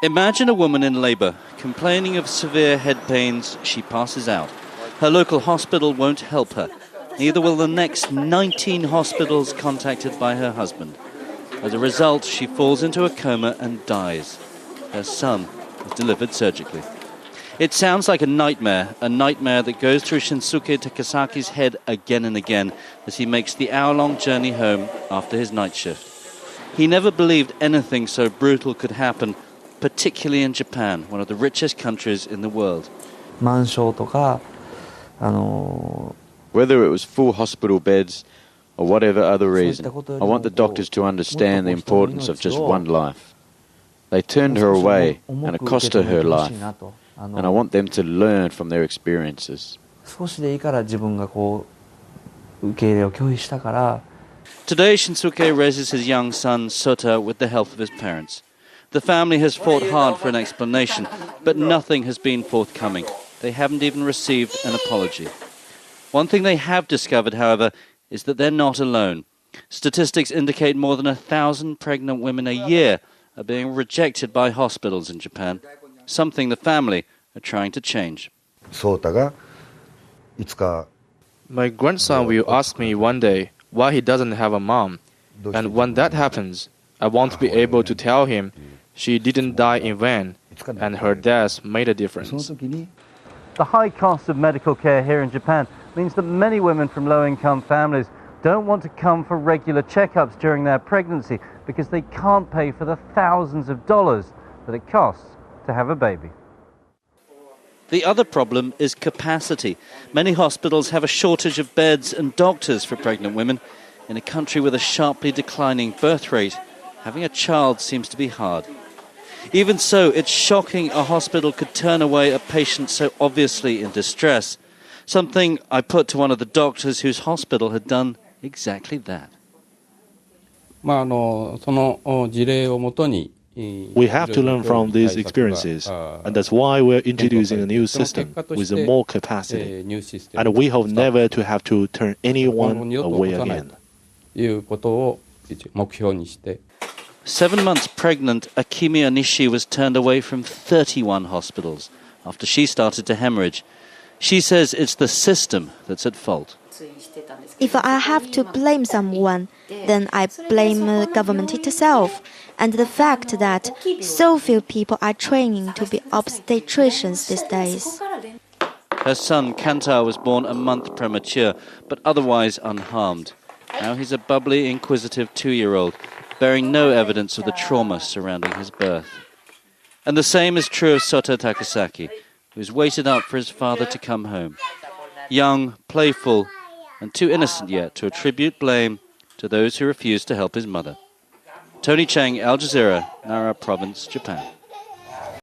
Imagine a woman in labour, complaining of severe head pains. She passes out. Her local hospital won't help her. Neither will the next 19 hospitals contacted by her husband. As a result, she falls into a coma and dies. Her son is delivered surgically. It sounds like a nightmare that goes through SHINSUKE Takasaki's head again and again as he makes the hour-long journey home after his night shift. He never believed anything so brutal could happen, particularly in Japan, one of the richest countries in the world. Whether it was full hospital beds or whatever other reason, I want the doctors to understand the importance of just one life. They turned her away and it cost her her life, and I want them to learn from their experiences. Today, Shinsuke raises his young son, Sota, with the help of his parents. The family has fought hard for an explanation, but nothing has been forthcoming. They haven't even received an apology. One thing they have discovered, however, is that they're not alone. Statistics indicate more than 1,000 pregnant women a year are being rejected by hospitals in Japan, something the family are trying to change. My grandson will ask me one day why he doesn't have a mom, and when that happens, I want to be able to tell him she didn't die in vain, and her death made a difference. The high cost of medical care here in Japan means that many women from low-income families don't want to come for regular checkups during their pregnancy because they can't pay for the thousands of dollars that it costs to have a baby. The other problem is capacity. Many hospitals have a shortage of beds and doctors for pregnant women. In a country with a sharply declining birth rate, having a child seems to be hard. Even so, it's shocking a hospital could turn away a patient so obviously in distress, something I put to one of the doctors whose hospital had done exactly that. We have to learn from these experiences, and that's why we're introducing a new system with more capacity, and we hope never to have to turn anyone away again. 7 months pregnant, AKEMI ONISHI was turned away from 31 hospitals after she started to hemorrhage. She says it's the system that's at fault. If I have to blame someone, then I blame the government itself and the fact that so few people are training to be obstetricians these days. Her son, Kanta, was born a month premature, but otherwise unharmed. Now he's a bubbly, inquisitive 2-year-old, bearing no evidence of the trauma surrounding his birth. And the same is true of Sota Takasaki, who's waited up for his father to come home. Young, playful, and too innocent yet to attribute blame to those who refused to help his mother. Tony Cheng, Al Jazeera, Nara Province, Japan.